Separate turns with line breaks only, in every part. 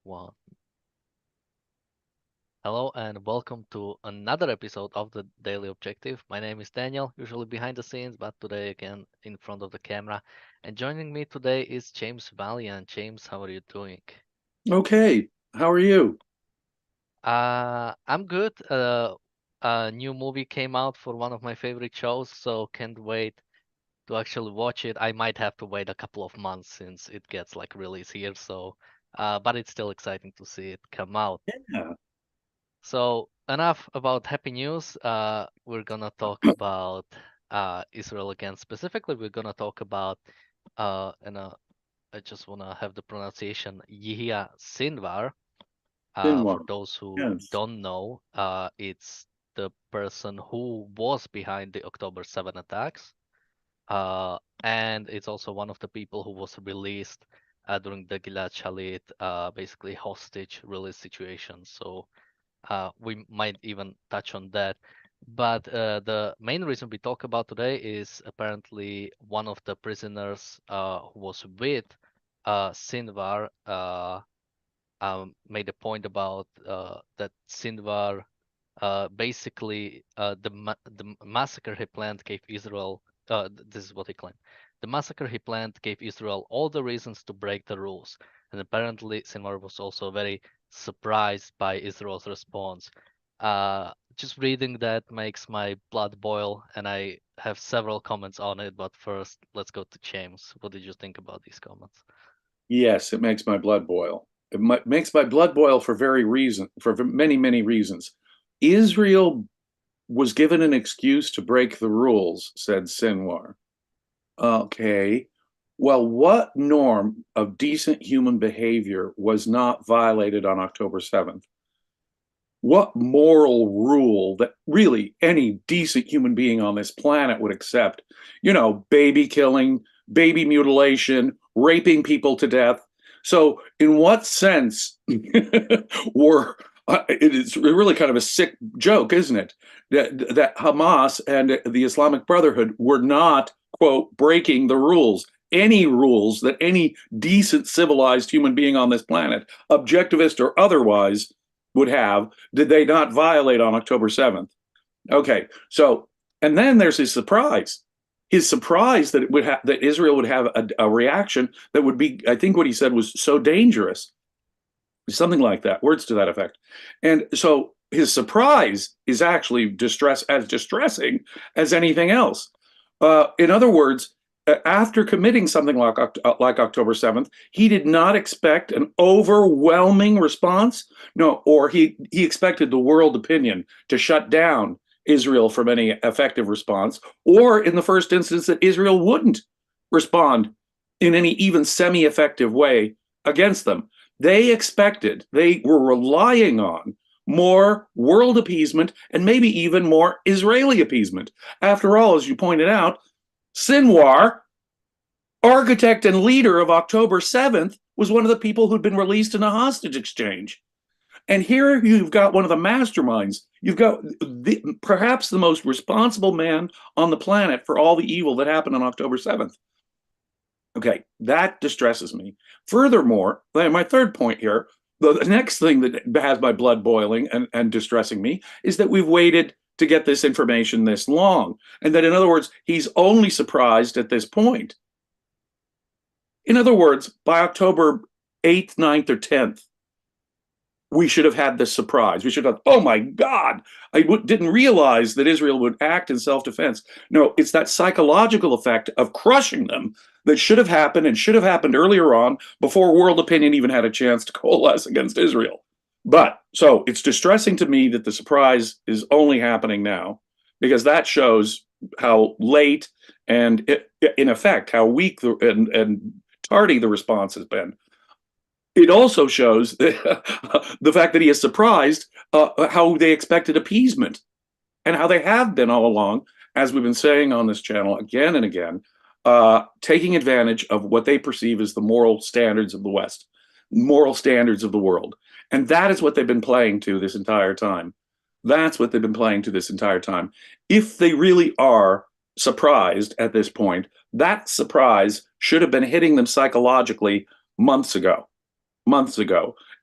One. Hello and welcome to another episode of the Daily Objective. My name is Daniel, usually behind the scenes, but today again in front of the camera. And joining me today is James Valliant. James, how are you doing?
Okay, how are you?
I'm good. A new movie came out for one of my favorite shows, so can't wait to actually watch it. I might have to wait a couple of months since it gets like release here, but it's still exciting to see it come out.
Yeah,
So enough about happy news. We're gonna talk about Israel again. Specifically, we're gonna talk about and I just wanna have the pronunciation Yihya Sinwar. For
Sinwar.
those who
Yes.
don't know, it's the person who was behind the October 7 attacks, and it's also one of the people who was released during the Gilad Shalit, basically hostage release situation. So we might even touch on that. But the main reason we talk about today is apparently one of the prisoners who was with Sinwar made a point about that Sinwar basically the massacre he planned gave Israel. This is what he claimed. The massacre he planned gave Israel all the reasons to break the rules, and apparently Sinwar was also very surprised by Israel's response. Just reading that makes my blood boil, and I have several comments on it. But first, let's go to James. What did you think about these comments?
Yes, it makes my blood boil. Makes my blood boil for many, many reasons. Israel was given an excuse to break the rules, said Sinwar. Okay. Well, what norm of decent human behavior was not violated on October 7th? What moral rule that really any decent human being on this planet would accept? Baby killing, baby mutilation, raping people to death. So, in what sense were it is really kind of a sick joke, isn't it? That Hamas and the Islamic Brotherhood were not, quote, breaking the rules, any rules that any decent, civilized human being on this planet, objectivist or otherwise, would have, did they not violate on October 7th? Okay, so, and then there's his surprise. His surprise that that Israel would have a reaction that would be, I think what he said was so dangerous, something like that, words to that effect. And so his surprise is actually distressing as anything else. In other words, after committing something like October 7th, he did not expect an overwhelming response. No, or he expected the world opinion to shut down Israel from any effective response, or in the first instance, that Israel wouldn't respond in any even semi effective way against them. They were relying on more world appeasement and maybe even more Israeli appeasement. After all, as you pointed out, Sinwar, architect and leader of October 7th, was one of the people who'd been released in a hostage exchange. And here you've got one of the masterminds. You've got perhaps the most responsible man on the planet for all the evil that happened on October 7th. Okay, that distresses me. Furthermore, my third point here, the next thing that has my blood boiling and distressing me is that we've waited to get this information this long. And that, in other words, he's only surprised at this point. In other words, by October 8th, 9th, or 10th, we should have had this surprise. We should have, oh my God, didn't realize that Israel would act in self-defense. No, it's that psychological effect of crushing them that should have happened and should have happened earlier on before world opinion even had a chance to coalesce against Israel. But so it's distressing to me that the surprise is only happening now, because that shows how late and, in effect, how weak and tardy the response has been. It also shows the fact that he is surprised how they expected appeasement and how they have been all along, as we've been saying on this channel again and again, taking advantage of what they perceive as the moral standards of the West, moral standards of the world. And that is what they've been playing to this entire time. That's what they've been playing to this entire time. If they really are surprised at this point, that surprise should have been hitting them psychologically months ago.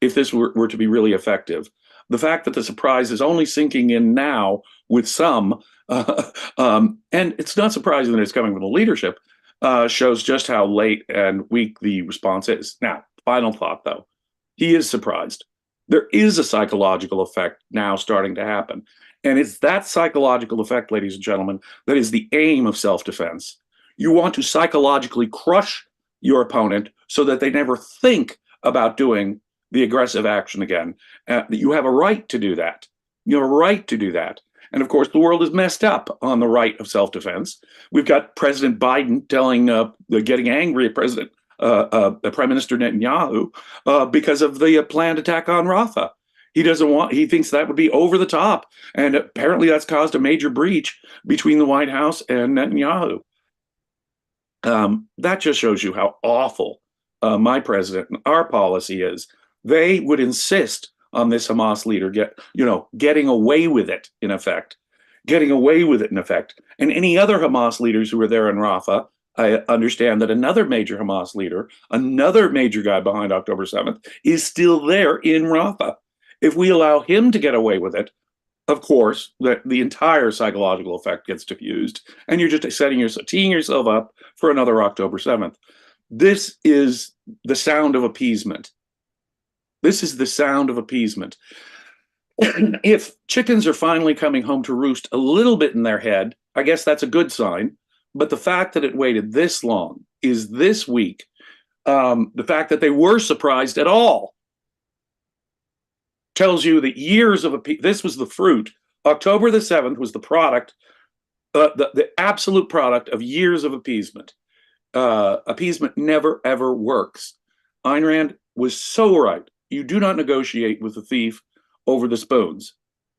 if this were to be really effective. The fact that the surprise is only sinking in now with some, and it's not surprising that it's coming from the leadership, shows just how late and weak the response is. Now, final thought though, he is surprised. There is a psychological effect now starting to happen. And it's that psychological effect, ladies and gentlemen, that is the aim of self defense. You want to psychologically crush your opponent so that they never think about doing the aggressive action again. You have a right to do that. You have a right to do that. And of course, the world is messed up on the right of self defense. We've got President Biden getting angry at Prime Minister Netanyahu because of the planned attack on Rafah. He thinks that would be over the top. And apparently that's caused a major breach between the White House and Netanyahu. That just shows you how awful my president and our policy is. They would insist on this Hamas leader getting away with it, in effect. Getting away with it, in effect. And any other Hamas leaders who were there in Rafah, I understand that another major Hamas leader, another major guy behind October 7th, is still there in Rafah. If we allow him to get away with it, of course, the entire psychological effect gets diffused, and you're just teeing yourself up for another October 7th. This is the sound of appeasement. This is the sound of appeasement. If chickens are finally coming home to roost a little bit in their head, I guess that's a good sign. But the fact that it waited this long is this week. The fact that they were surprised at all tells you that years of this was the fruit. October the 7th was the product, the absolute product of years of appeasement. Appeasement never, ever works. Ayn Rand was so right. You do not negotiate with the thief over the spoons.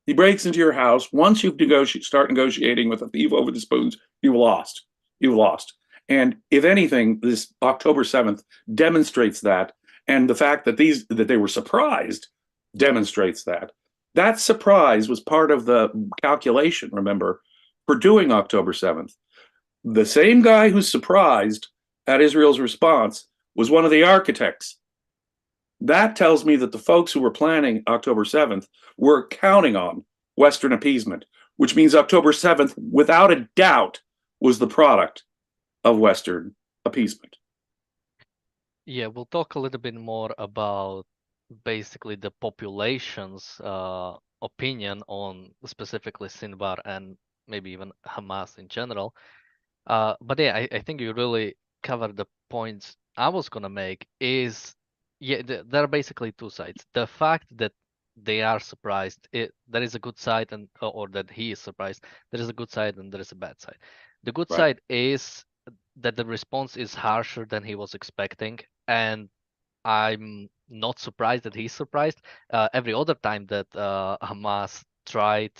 He breaks into your house. Once you start negotiating with a thief over the spoons, you've lost. You've lost. And if anything, this October 7th demonstrates that. And the fact that they were surprised demonstrates that. That surprise was part of the calculation, remember, for doing October 7th. The same guy who's surprised at Israel's response was one of the architects. That tells me that the folks who were planning October 7th were counting on Western appeasement, which means October 7th, without a doubt, was the product of Western appeasement.
Yeah, we'll talk a little bit more about basically the population's opinion on specifically Sinwar and maybe even Hamas in general. But yeah, I think you really covered the points I was gonna make is, yeah, there are basically two sides. The fact that they are surprised, there is a good side, or that he is surprised, there is a good side and there is a bad side. The good side is that the response is harsher than he was expecting, and I'm not surprised that he's surprised. Every other time that Hamas tried,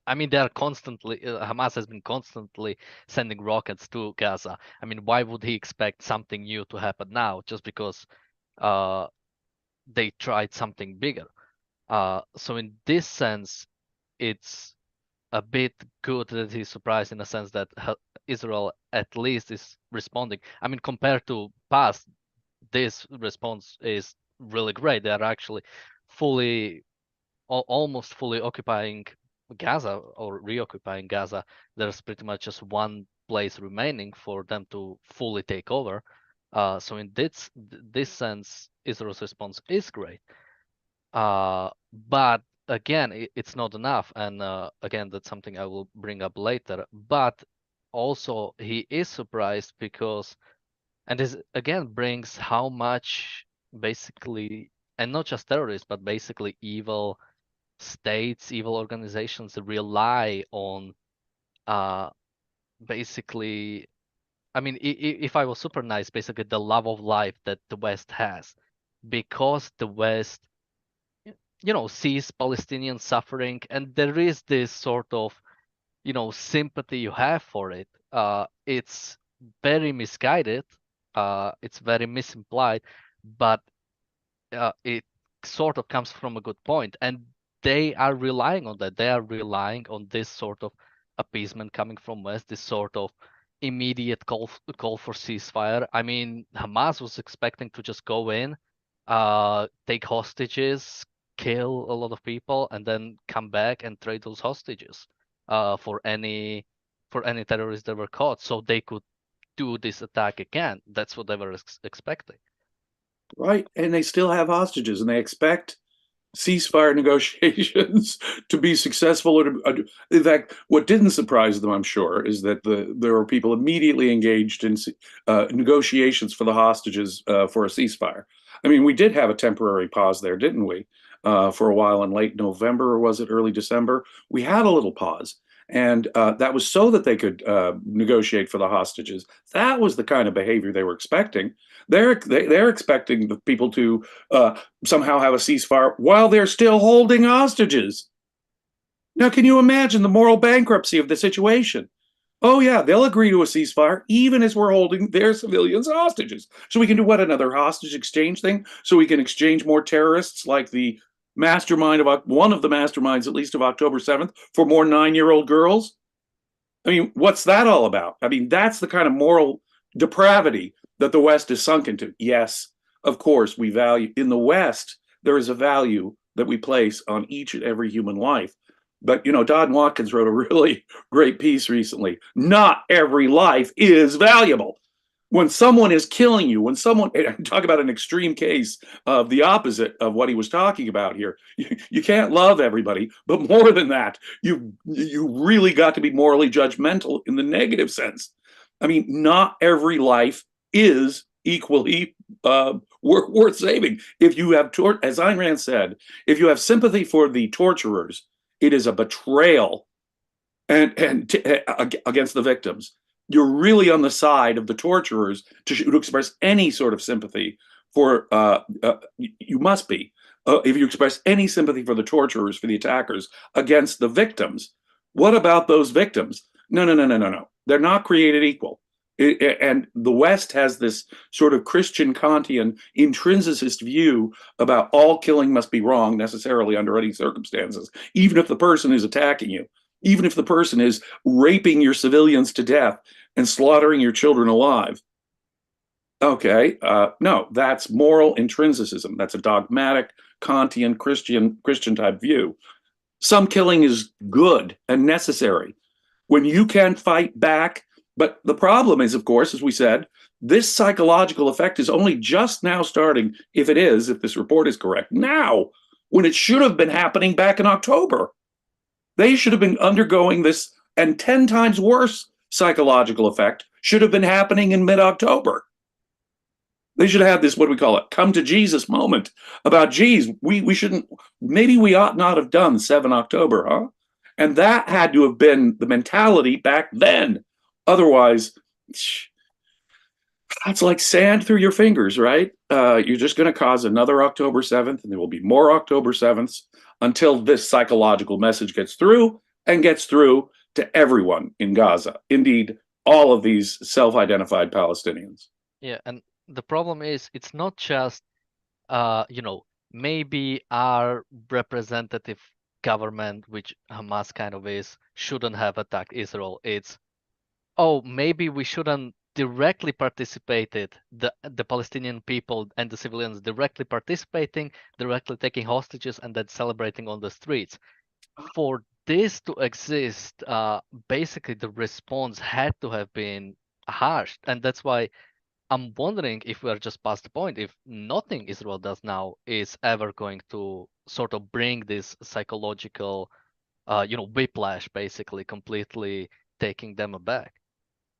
I mean, they are constantly, Hamas has been constantly sending rockets to Gaza. I mean, why would he expect something new to happen now just because they tried something bigger? So in this sense, it's a bit good that he's surprised in the sense that Israel at least is responding. I mean, compared to past, this response is really great. They are actually almost fully occupying Gaza or reoccupying Gaza. There's pretty much just one place remaining for them to fully take over. So in this sense, Israel's response is great. But again, it's not enough. And again, that's something I will bring up later. But also, he is surprised because, and this again brings how much basically, and not just terrorists, but basically evil states, evil organizations rely on basically, I mean, if I was super nice, basically the love of life that the West has, because the West, sees Palestinian suffering, and there is this sort of, sympathy you have for it. It's very misguided. It's very misimplied, but it sort of comes from a good point, and they are relying on that. They are relying on this sort of appeasement coming from West, this sort of immediate call for ceasefire. I mean, Hamas was expecting to just go in, take hostages, kill a lot of people, and then come back and trade those hostages for any terrorists that were caught, so they could do this attack again. That's what they were expecting.
Right. And they still have hostages, and they expect ceasefire negotiations to be successful. In fact, what didn't surprise them, I'm sure, is that there were people immediately engaged in negotiations for the hostages for a ceasefire. I mean, we did have a temporary pause there, didn't we? For a while in late November, or was it early December? We had a little pause. And that was so that they could negotiate for the hostages. That was the kind of behavior they were expecting. They're expecting the people to somehow have a ceasefire while they're still holding hostages. Now, can you imagine the moral bankruptcy of the situation? Oh, yeah, they'll agree to a ceasefire even as we're holding their civilians hostages. So we can do what, another hostage exchange thing? So we can exchange more terrorists like the mastermind of one of the masterminds, at least of October 7th, for more 9-year-old girls? I mean, what's that all about? I mean, that's the kind of moral depravity that the West is sunk into. Yes, of course, we value, in the West, there is a value that we place on each and every human life. But, Don Watkins wrote a really great piece recently. Not every life is valuable. When someone is killing you, when someone, talk about an extreme case of the opposite of what he was talking about here. You can't love everybody, but more than that, you really got to be morally judgmental in the negative sense. I mean, not every life is equally worth saving. If you have, as Ayn Rand said, if you have sympathy for the torturers, it is a betrayal and against the victims. You're really on the side of the torturers to express any sort of sympathy for. You must be if you express any sympathy for the torturers, for the attackers against the victims. What about those victims? No, no, no, no, no, no. They're not created equal. And the West has this sort of Christian Kantian intrinsicist view about all killing must be wrong necessarily under any circumstances, even if the person is attacking you, even if the person is raping your civilians to death and slaughtering your children alive. Okay, no, that's moral intrinsicism. That's a dogmatic Kantian Christian type view. Some killing is good and necessary. When you can fight back, but the problem is, of course, as we said, this psychological effect is only just now starting, if this report is correct, now, when it should have been happening back in October. They should have been undergoing this, and 10 times worse psychological effect should have been happening in mid-October. They should have had this, what do we call it, come to Jesus moment about, geez, we shouldn't, maybe we ought not have done 7 October, huh? And that had to have been the mentality back then. Otherwise, that's like sand through your fingers, right? You're just going to cause another October 7th, and there will be more October 7ths until this psychological message gets through and gets through to everyone in Gaza. Indeed, all of these self-identified Palestinians.
Yeah, and the problem is it's not just maybe our representative government, which Hamas kind of is, shouldn't have attacked Israel. It's, oh, maybe we shouldn't directly participated, the Palestinian people and the civilians directly participating, directly taking hostages, and then celebrating on the streets. For this to exist, basically the response had to have been harsh, and that's why I'm wondering if we are just past the point, if nothing Israel does now is ever going to sort of bring this psychological, whiplash, basically completely taking them aback.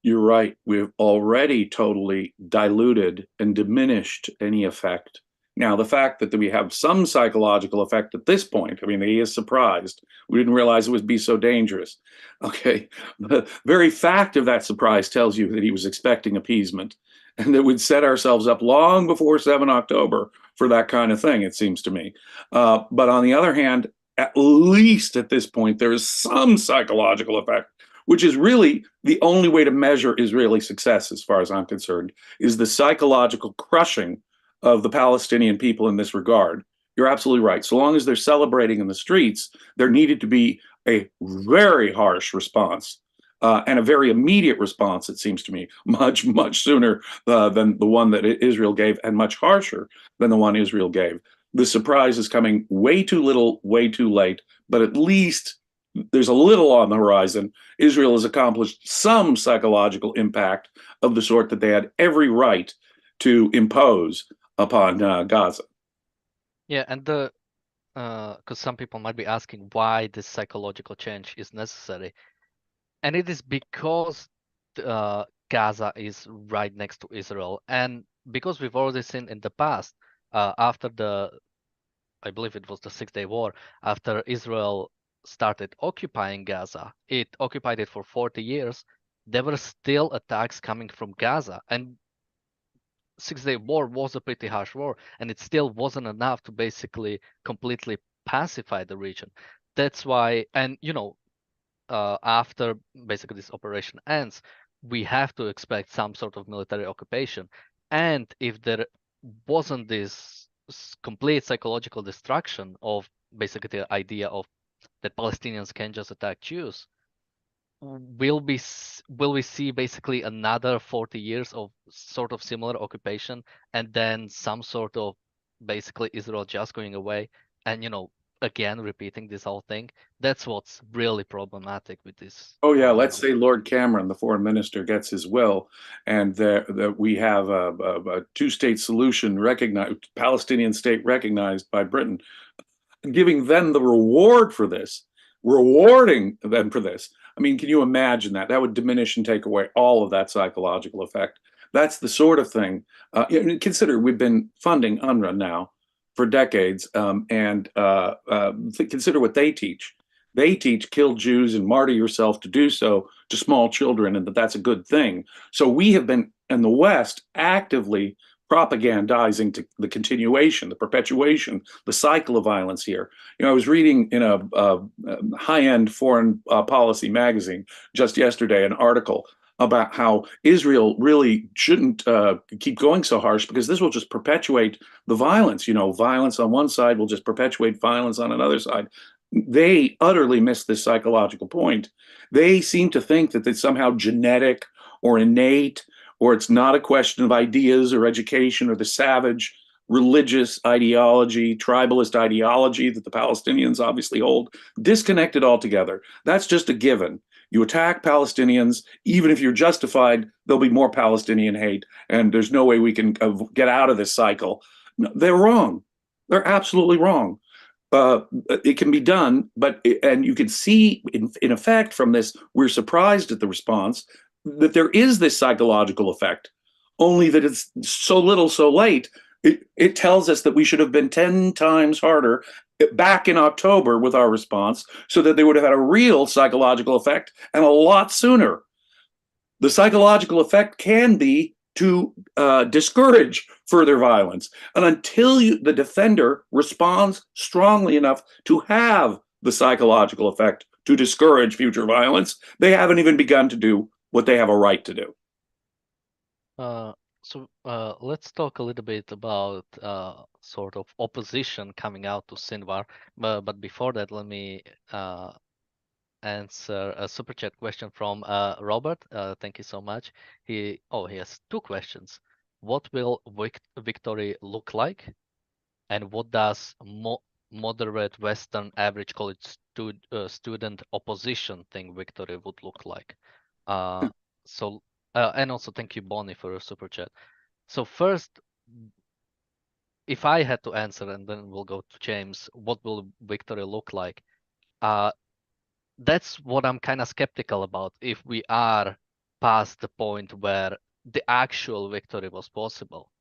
You're right. We've already totally diluted and diminished any effect. Now, the fact that we have some psychological effect at this point, I mean, he is surprised. We didn't realize it would be so dangerous. Okay. The very fact of that surprise tells you that he was expecting appeasement and that we'd set ourselves up long before 7 October for that kind of thing, it seems to me. But on the other hand, at least at this point, there is some psychological effect, which is really the only way to measure Israeli success, as far as I'm concerned, is the psychological crushing of the Palestinian people in this regard. You're absolutely right. So long as they're celebrating in the streets, there needed to be a very harsh response and a very immediate response, it seems to me, much, much sooner than the one that Israel gave, and much harsher than the one Israel gave. The surprise is coming way too little, way too late, but at least there's a little on the horizon. Israel has accomplished some psychological impact of the sort that they had every right to impose upon Gaza.
Yeah, and the because some people might be asking why this psychological change is necessary, and it is because Gaza is right next to Israel, and because we've already seen in the past, after I believe it was the Six-Day War, after Israel started occupying Gaza, it occupied it for 40 years. There were still attacks coming from Gaza, and Six-Day War was a pretty harsh war, and it still wasn't enough to basically completely pacify the region. That's why, and after basically this operation ends, we have to expect some sort of military occupation. And if there wasn't this complete psychological destruction of basically the idea of that Palestinians can just attack Jews, will we see basically another 40 years of sort of similar occupation, and then some sort of basically Israel just going away and again repeating this whole thing? That's what's really problematic with this
Oh yeah,
whole
let's
idea.
say Lord Cameron, the foreign minister, gets his will, and that we have a two-state solution recognized, Palestinian state recognized by Britain, giving them the reward for this, rewarding them for this. I mean, can you imagine that? That would diminish and take away all of that psychological effect. That's the sort of thing. Consider we've been funding UNRWA now for decades, and consider what they teach. They teach kill Jews and martyr yourself to do so to small children, and that's a good thing. So we have been in the West actively propagandizing to the continuation, the perpetuation, the cycle of violence here. I was reading in a high-end foreign policy magazine just yesterday an article about how Israel really shouldn't keep going so harsh, because this will just perpetuate the violence. Violence on one side will just perpetuate violence on another side. They utterly miss this psychological point. They seem to think that it's somehow genetic or innate, or it's not a question of ideas or education or the savage religious ideology, tribalist ideology that the Palestinians obviously hold, disconnected altogether. That's just a given. You attack Palestinians, even if you're justified, there'll be more Palestinian hate, and there's no way we can get out of this cycle. No, they're wrong. They're absolutely wrong. It can be done, and you can see in effect from this, we're surprised at the response that there is this psychological effect, only that it's so little so late. It tells us that we should have been 10 times harder back in October with our response, so that they would have had a real psychological effect and a lot sooner. The psychological effect can be to discourage further violence. And until the defender responds strongly enough to have the psychological effect to discourage future violence, they haven't even begun to do what they have a right to do.
So let's talk a little bit about sort of opposition coming out to Sinwar. But before that, let me answer a super chat question from Robert. Thank you so much. He has two questions. What will victory look like, and what does moderate Western average college student opposition think victory would look like? Uh, so and also thank you, Bonnie, for your super chat. So first, if I had to answer, and then we'll go to James, what will victory look like? Uh, that's what I'm kind of skeptical about. If we are past the point where the actual victory was possible,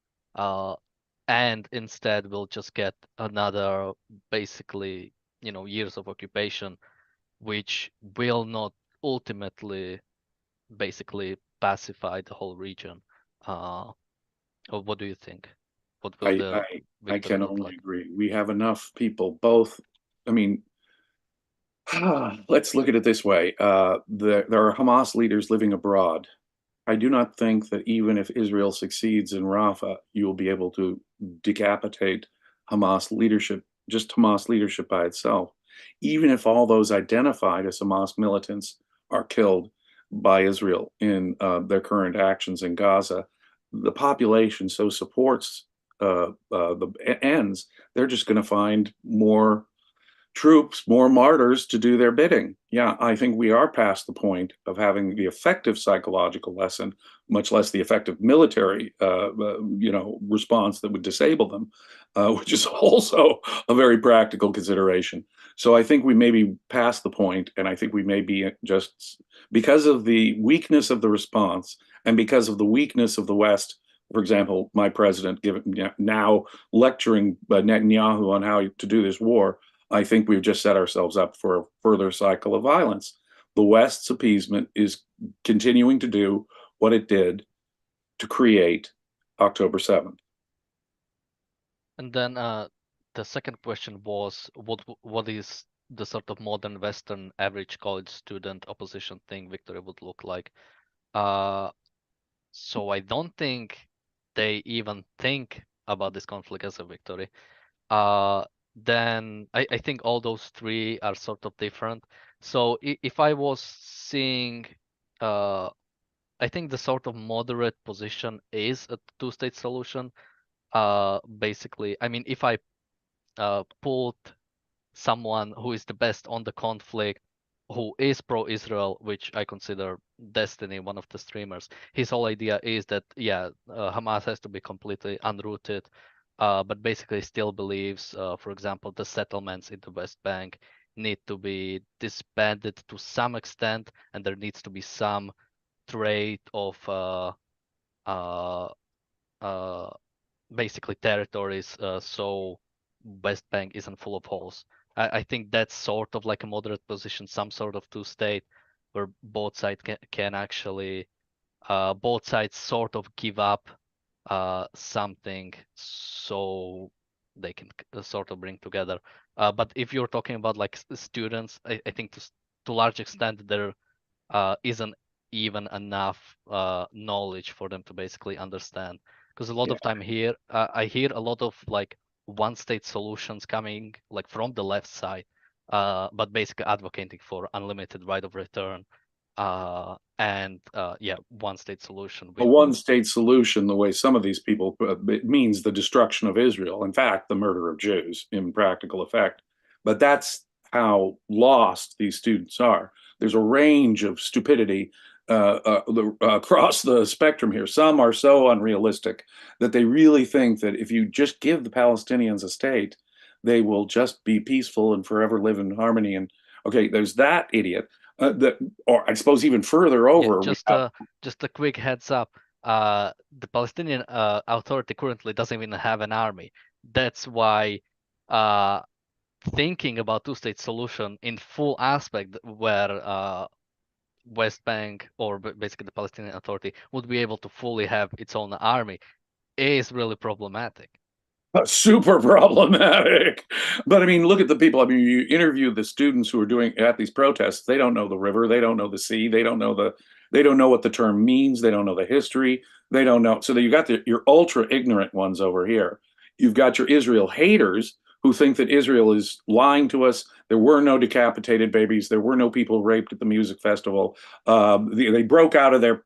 and instead we'll just get another basically, years of occupation, which will not ultimately basically pacify the whole region. Or what do you think? What will
I,
the
I, I
victory
can
look
only
like?
agree. We have enough people, both. I mean, let's look at it this way. There are Hamas leaders living abroad. I do not think that even if Israel succeeds in Rafah, you will be able to decapitate Hamas leadership, just Hamas leadership by itself. Even if all those identified as Hamas militants are killed, by Israel in their current actions in Gaza. The population so supports the ends, they're just going to find more troops, more martyrs to do their bidding. Yeah, I think we are past the point of having the effective psychological lesson, much less the effective military, response that would disable them, which is also a very practical consideration. So I think we may be past the point, and I think we may be just because of the weakness of the response and because of the weakness of the West. For example, my president now lecturing Netanyahu on how to do this war. I think we've just set ourselves up for a further cycle of violence. The West's appeasement is continuing to do what it did to create October 7th.
And then the second question was, what is the sort of modern Western average college student opposition thing victory would look like? So I don't think they even think about this conflict as a victory. Then I think all those three are sort of different. So if I was seeing, I think the sort of moderate position is a two-state solution. Basically, I mean, if I put someone who is the best on the conflict, who is pro-Israel, which I consider Destiny, one of the streamers. His whole idea is that, yeah, Hamas has to be completely unrooted, but basically still believes, for example, the settlements in the West Bank need to be disbanded to some extent, and there needs to be some trade of uh, uh, basically territories, so West Bank isn't full of holes. I think that's sort of like a moderate position, some sort of two-state where both sides can actually both sides sort of give up something so they can sort of bring together. But if you're talking about like students, I think to large extent there isn't even enough knowledge for them to basically understand. Because a lot
Yeah.
of time here, I hear a lot of like one state solutions coming like from the left side, but basically advocating for unlimited right of return, and yeah, one state solution
A
with
one state solution, the way some of these people, it means the destruction of Israel. In fact, the murder of Jews in practical effect. But that's how lost these students are. There's a range of stupidity across the spectrum here. Some are so unrealistic that they really think that if you just give the Palestinians a state, they will just be peaceful and forever live in harmony. And okay, there's that idiot. Or I suppose even further
yeah,
over, we have
just a quick heads up. The Palestinian Authority currently doesn't even have an army. That's why uh, thinking about two-state solution in full aspect where West Bank or basically the Palestinian Authority would be able to fully have its own army is really problematic.
super problematic. But I mean, look at the people. I mean, you interview the students who are doing at these protests. They don't know the river. They don't know the sea. They don't know what the term means. They don't know the history. They don't know. So that you got your ultra ignorant ones over here. You've got your Israel haters who think that Israel is lying to us. There were no decapitated babies. There were no people raped at the music festival. They broke out of the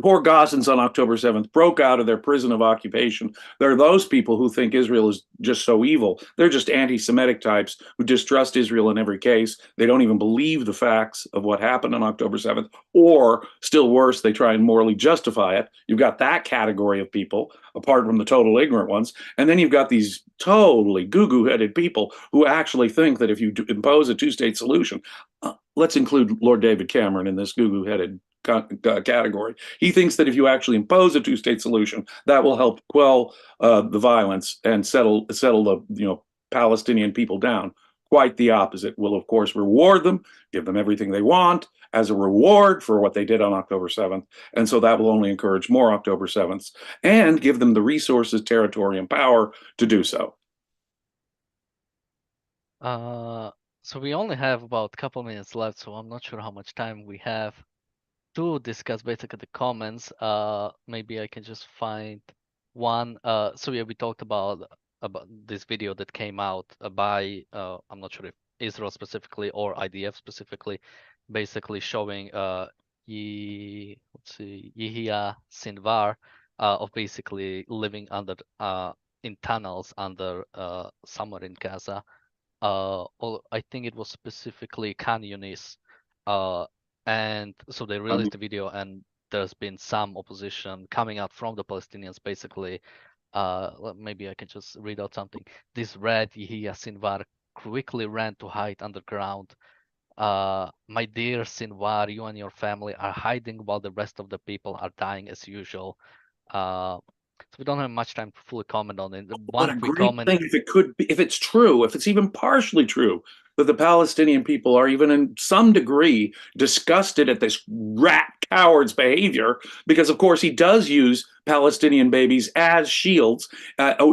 poor Gazans on October 7th broke out of their prison of occupation. There are those people who think Israel is just so evil. They're just anti-Semitic types who distrust Israel in every case. They don't even believe the facts of what happened on October 7th, or still worse, they try and morally justify it. You've got that category of people, apart from the total ignorant ones. And then you've got these totally goo-goo-headed people who actually think that if you impose a two-state solution, let's include Lord David Cameron in this goo-goo-headed category. He thinks that if you actually impose a two-state solution, that will help quell the violence and settle the Palestinian people down. Quite the opposite. Will of course reward them, give them everything they want as a reward for what they did on October 7th, and so that will only encourage more October 7th and give them the resources, territory, and power to do so.
Uh, so we only have about a couple minutes left, so I'm not sure how much time we have to discuss basically the comments. Maybe I can just find one. So yeah, we talked about this video that came out by I'm not sure if Israel specifically or IDF specifically, basically showing Yehia Sinwar, of basically living under in tunnels under somewhere in Gaza. Or I think it was specifically Khan Yunis. Uh, and so they released the video, and there's been some opposition coming out from the Palestinians, basically. Maybe I can just read out something. This red Yehia Sinwar quickly ran to hide underground. My dear Sinwar, you and your family are hiding while the rest of the people are dying as usual. So we don't have much time to fully comment on it.
What
One
a
quick
great
comment.
thing if it could be, if it's true, if it's even partially true, that the Palestinian people are even in some degree disgusted at this rat coward's behavior, because of course he does use Palestinian babies as shields.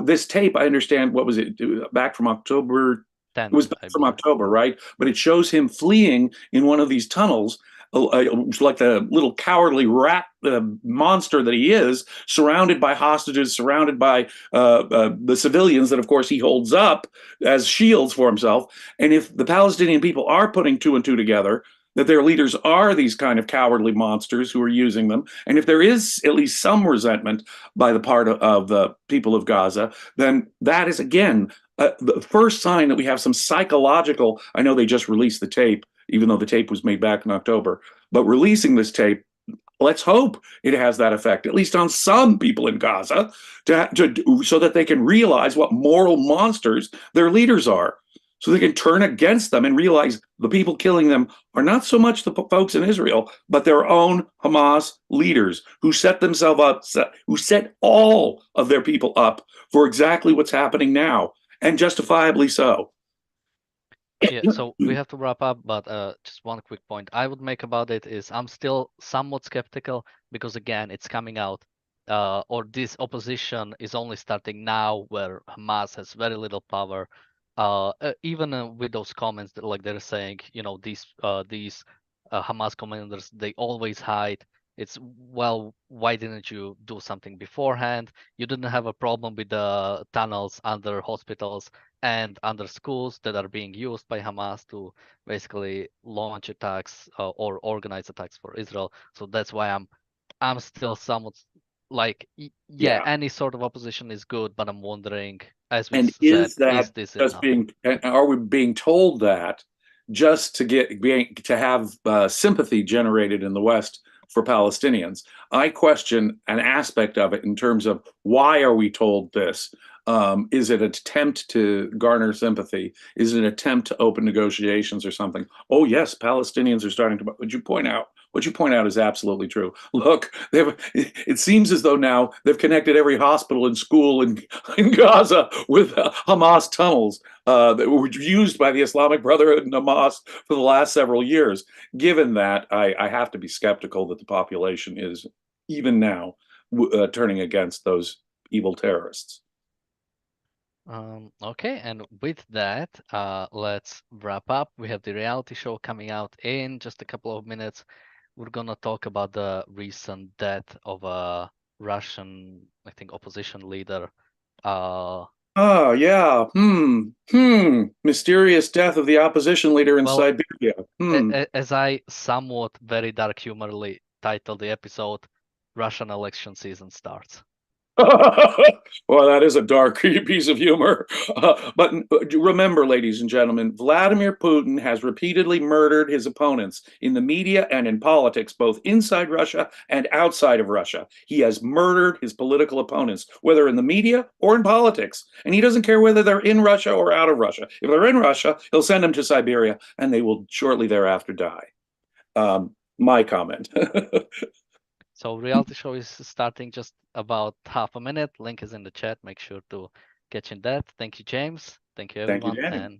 This tape, I understand, what was it, back from October? It
10th,
was back
I
from
believe.
October, right? But it shows him fleeing in one of these tunnels, like the little cowardly rat monster that he is, surrounded by hostages, surrounded by the civilians that, of course, he holds up as shields for himself. And if the Palestinian people are putting two and two together, that their leaders are these kind of cowardly monsters who are using them, and if there is at least some resentment by the part of the people of Gaza, then that is, again, the first sign that we have some psychological. I know they just released the tape, even though the tape was made back in October, but releasing this tape, let's hope it has that effect, at least on some people in Gaza, so that they can realize what moral monsters their leaders are, so they can turn against them and realize the people killing them are not so much the folks in Israel, but their own Hamas leaders who set themselves up, who set all of their people up for exactly what's happening now, and justifiably so.
Yeah, so we have to wrap up, but just one quick point I would make about it is I'm still somewhat skeptical because again, it's coming out, or this opposition is only starting now where Hamas has very little power. Even with those comments that like they're saying, these Hamas commanders, they always hide. It's, well, why didn't you do something beforehand? You didn't have a problem with the tunnels under hospitals and under schools that are being used by Hamas to basically launch attacks or organize attacks for Israel. So that's why I'm still somewhat like, yeah,
Yeah.
any sort of opposition is good, but I'm wondering, as we
And
said,
is
is
that
this
just
enough?
being, are we being told that just to to have sympathy generated in the West for Palestinians? I question an aspect of it in terms of why are we told this? Is it an attempt to garner sympathy? Is it an attempt to open negotiations or something? Oh yes, Palestinians are starting to. Would you point out? What you point out is absolutely true. Look, it seems as though now they've connected every hospital and school in Gaza with Hamas tunnels that were used by the Islamic Brotherhood and Hamas for the last several years. Given that, I have to be skeptical that the population is even now turning against those evil terrorists.
Okay, and with that, let's wrap up. We have the reality show coming out in just a couple of minutes. We're gonna talk about the recent death of a Russian, I think, opposition leader. Uh,
Oh, yeah. Mysterious death of the opposition leader in
well,
Siberia. Hmm.
as I somewhat very dark humorly titled the episode, Russian election season starts.
Well, that is a dark piece of humor. But remember, ladies and gentlemen, Vladimir Putin has repeatedly murdered his opponents in the media and in politics, both inside Russia and outside of Russia. He has murdered his political opponents, whether in the media or in politics. And he doesn't care whether they're in Russia or out of Russia. If they're in Russia, he'll send them to Siberia and they will shortly thereafter die. My comment.
So reality show is starting just about half a minute. Link is in the chat. Make sure to catch in that. Thank you, James. Thank you,
Thank you,
everyone,
Danny.
and